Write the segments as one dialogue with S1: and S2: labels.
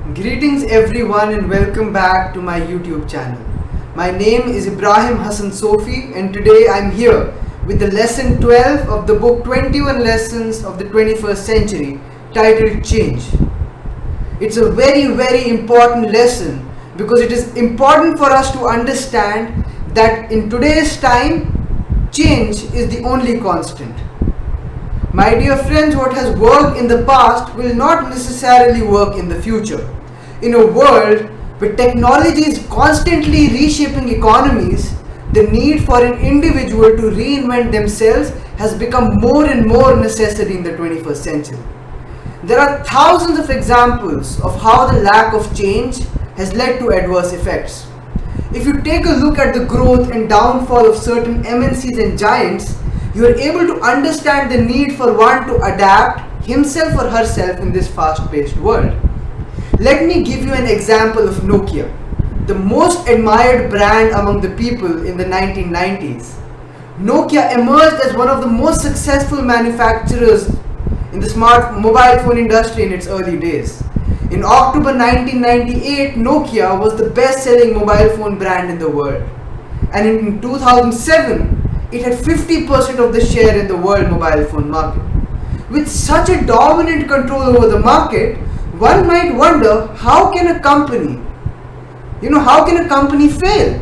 S1: Greetings everyone and welcome back to my YouTube channel. My name is Ibrahim Hassan Sofi and today I'm here with the lesson 12 of the book 21 Lessons of the 21st Century titled Change. It's a very important lesson because it is important for us to understand that in today's time, change is the only constant. My dear friends, what has worked in the past will not necessarily work in the future. In a world where technology is constantly reshaping economies, the need for an individual to reinvent themselves has become more and more necessary in the 21st century. There are thousands of examples of how the lack of change has led to adverse effects. If you take a look at the growth and downfall of certain MNCs and giants, you are able to understand the need for one to adapt himself or herself in this fast-paced world. Let me give you an example of Nokia, the most admired brand among the people in the 1990s. Nokia emerged as one of the most successful manufacturers in the smart mobile phone industry in its early days. In October 1998, Nokia was the best-selling mobile phone brand in the world. And in 2007, it had 50% of the share in the world mobile phone market. With such a dominant control over the market, one might wonder how can a company fail?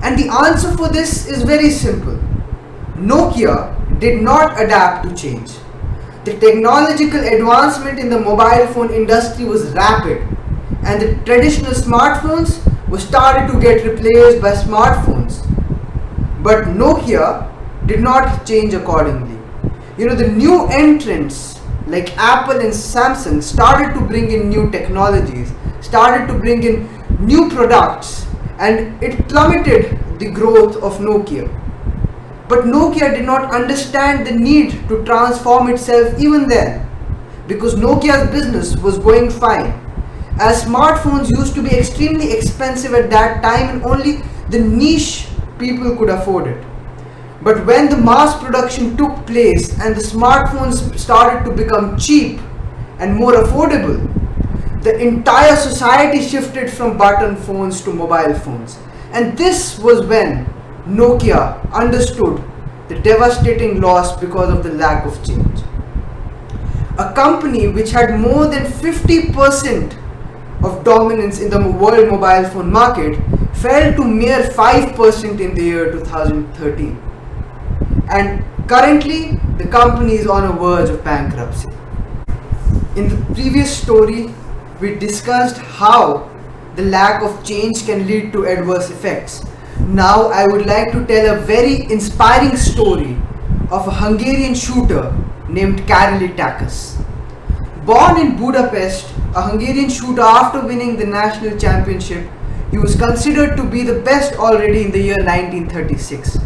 S1: And the answer for this is very simple. Nokia did not adapt to change. The technological advancement in the mobile phone industry was rapid, and the traditional smartphones were started to get replaced by smartphones. But Nokia did not change accordingly. The new entrants like Apple and Samsung started to bring in new technologies, started to bring in new products, and it plummeted the growth of Nokia. But Nokia did not understand the need to transform itself even then, because Nokia's business was going fine, as smartphones used to be extremely expensive at that time and only the niche people could afford it. But when the mass production took place and the smartphones started to become cheap and more affordable, the entire society shifted from button phones to mobile phones. And this was when Nokia understood the devastating loss because of the lack of change. A company which had more than 50% of dominance in the world mobile phone market fell to mere 5% in the year 2013. And currently, the company is on a verge of bankruptcy. In the previous story, we discussed how the lack of change can lead to adverse effects. Now, I would like to tell a very inspiring story of a Hungarian shooter named Karoli Takas. Born in Budapest, a Hungarian shooter, after winning the national championship, he was considered to be the best already in the year 1936.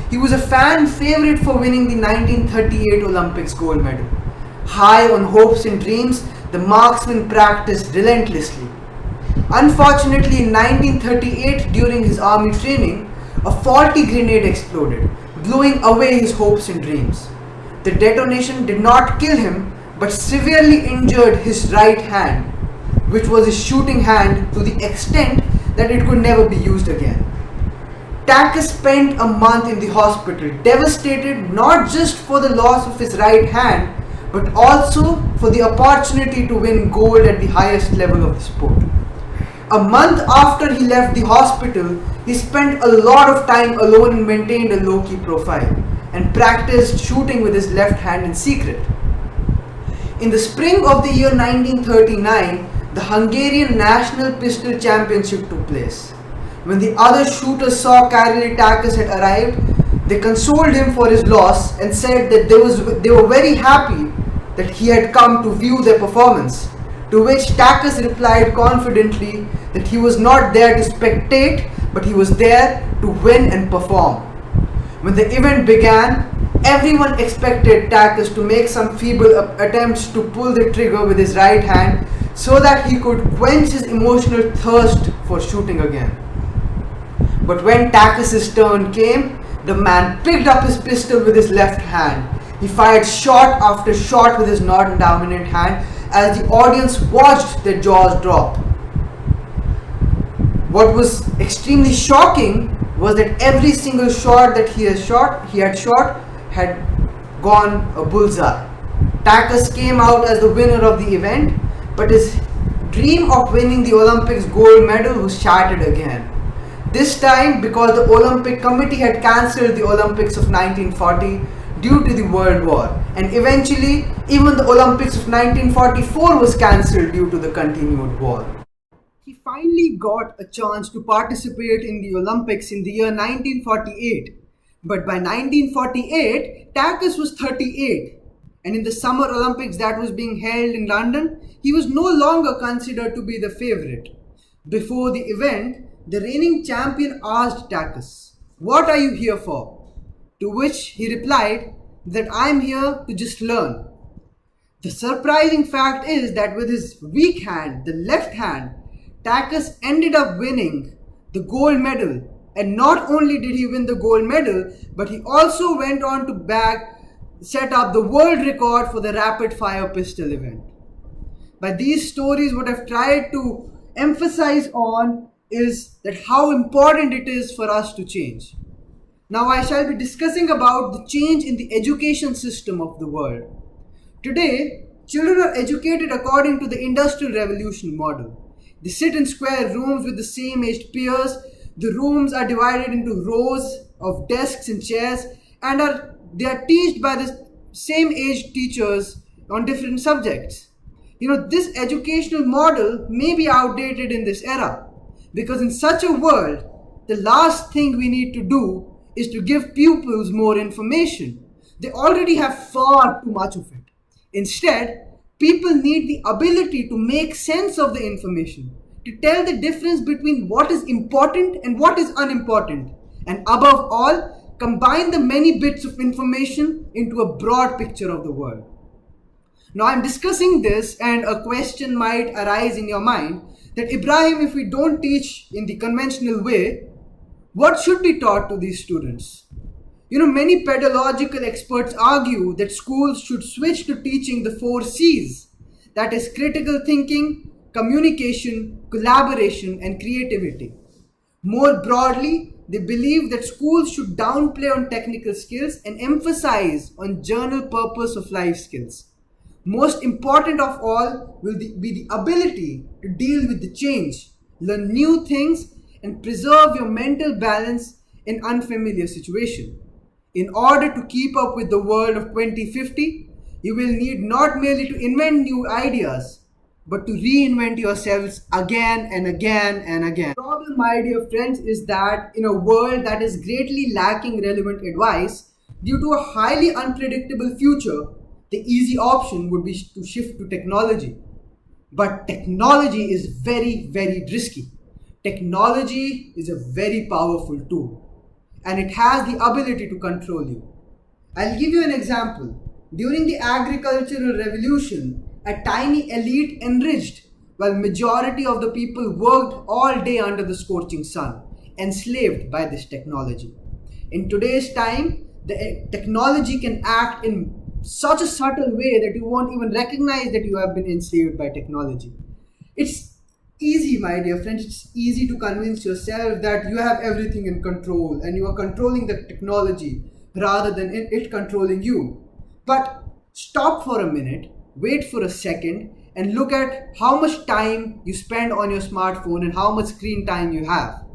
S1: He was a fan favorite for winning the 1938 Olympics gold medal. High on hopes and dreams, the marksman practiced relentlessly. Unfortunately, in 1938, during his army training, a faulty grenade exploded, blowing away his hopes and dreams. The detonation did not kill him, but severely injured his right hand, which was his shooting hand to the extent that it could never be used again. Takas spent a month in the hospital, devastated not just for the loss of his right hand, but also for the opportunity to win gold at the highest level of the sport. A month after he left the hospital, he spent a lot of time alone and maintained a low-key profile and practiced shooting with his left hand in secret. In the spring of the year 1939, the Hungarian National Pistol Championship took place. When the other shooters saw Karoli Takas had arrived, they consoled him for his loss and said that they were very happy that he had come to view their performance. To which Takas replied confidently that he was not there to spectate, but he was there to win and perform. When the event began, everyone expected Takas to make some feeble attempts to pull the trigger with his right hand so that he could quench his emotional thirst for shooting again. But when Takas's turn came, the man picked up his pistol with his left hand. He fired shot after shot with his non-dominant hand as the audience watched their jaws drop. What was extremely shocking was that every single shot that he had shot had gone a bullseye. Takas came out as the winner of the event, but his dream of winning the Olympics gold medal was shattered again. This time because the Olympic Committee had cancelled the Olympics of 1940 due to the World War, and eventually even the Olympics of 1944 was cancelled due to the continued war. He finally got a chance to participate in the Olympics in the year 1948, but by 1948 Takas was 38, and in the Summer Olympics that was being held in London, he was no longer considered to be the favourite. Before the event, the reigning champion asked Takas, "What are you here for?" To which he replied that "I am here to just learn." The surprising fact is that with his weak hand, the left hand, Takas ended up winning the gold medal. And not only did he win the gold medal, but he also went on to set up the world record for the rapid fire pistol event. By these stories, what I've tried to emphasize on is that how important it is for us to change. Now I shall be discussing about the change in the education system of the world. Today, children are educated according to the Industrial Revolution model. They sit in square rooms with the same aged peers. The rooms are divided into rows of desks and chairs, and they are taught by the same aged teachers on different subjects. This educational model may be outdated in this era, because in such a world, the last thing we need to do is to give pupils more information. They already have far too much of it. Instead, people need the ability to make sense of the information, to tell the difference between what is important and what is unimportant, and above all, combine the many bits of information into a broad picture of the world. Now I'm discussing this, and a question might arise in your mind that, Ibrahim, if we don't teach in the conventional way, what should be taught to these students? Many pedagogical experts argue that schools should switch to teaching the 4 C's, that is critical thinking, communication, collaboration, and creativity. More broadly, they believe that schools should downplay on technical skills and emphasize on general purpose of life skills. Most important of all will be the ability to deal with the change, learn new things, and preserve your mental balance in unfamiliar situations. In order to keep up with the world of 2050, you will need not merely to invent new ideas, but to reinvent yourselves again and again and again. The problem, my dear friends, is that in a world that is greatly lacking relevant advice, due to a highly unpredictable future, the easy option would be to shift to technology. But technology is very, very risky. Technology is a very powerful tool, and it has the ability to control you. I'll give you an example. During the agricultural revolution, a tiny elite enriched while majority of the people worked all day under the scorching sun, enslaved by this technology. In today's time, the technology can act in such a subtle way that you won't even recognize that you have been enslaved by technology. It's easy, my dear friends, it's easy to convince yourself that you have everything in control and you are controlling the technology rather than it controlling you. But stop for a minute, wait for a second, and look at how much time you spend on your smartphone and how much screen time you have.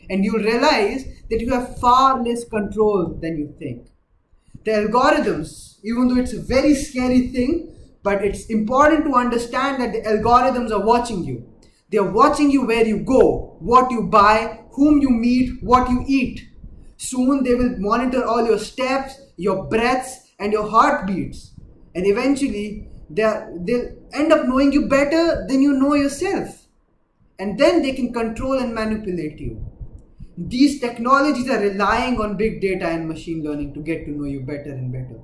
S1: And you'll realize that you have far less control than you think. The algorithms, even though it's a very scary thing, but it's important to understand that the algorithms are watching you. They are watching you where you go, what you buy, whom you meet, what you eat. Soon they will monitor all your steps, your breaths, and your heartbeats. And eventually they'll end up knowing you better than you know yourself. And then they can control and manipulate you. These technologies are relying on big data and machine learning to get to know you better and better.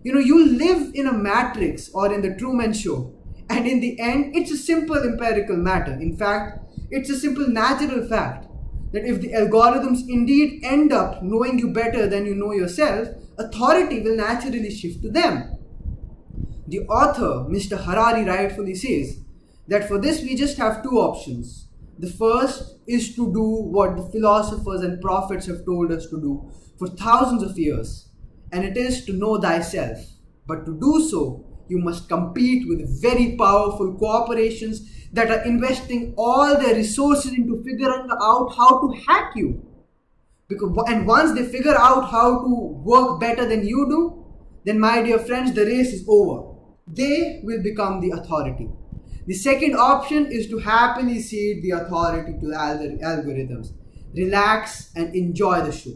S1: You live in a matrix or in the Truman Show, and in the end, it's a simple empirical matter. In fact, it's a simple natural fact that if the algorithms indeed end up knowing you better than you know yourself, authority will naturally shift to them. The author, Mr. Harari, rightfully says that for this we just have two options. The first is to do what the philosophers and prophets have told us to do for thousands of years, and it is to know thyself. But to do so, you must compete with very powerful corporations that are investing all their resources into figuring out how to hack you. And once they figure out how to work better than you do, then my dear friends, the race is over. They will become the authority. The second option is to happily cede the authority to the algorithms. Relax and enjoy the show.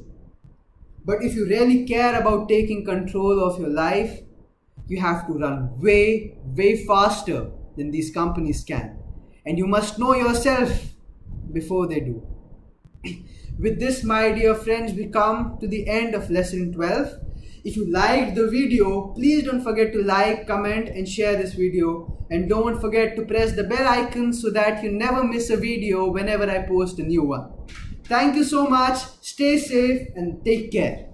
S1: But if you really care about taking control of your life, you have to run way, way faster than these companies can. And you must know yourself before they do. With this, my dear friends, we come to the end of lesson 12. If you liked the video, please don't forget to like, comment and share this video. And don't forget to press the bell icon so that you never miss a video whenever I post a new one. Thank you so much. Stay safe and take care.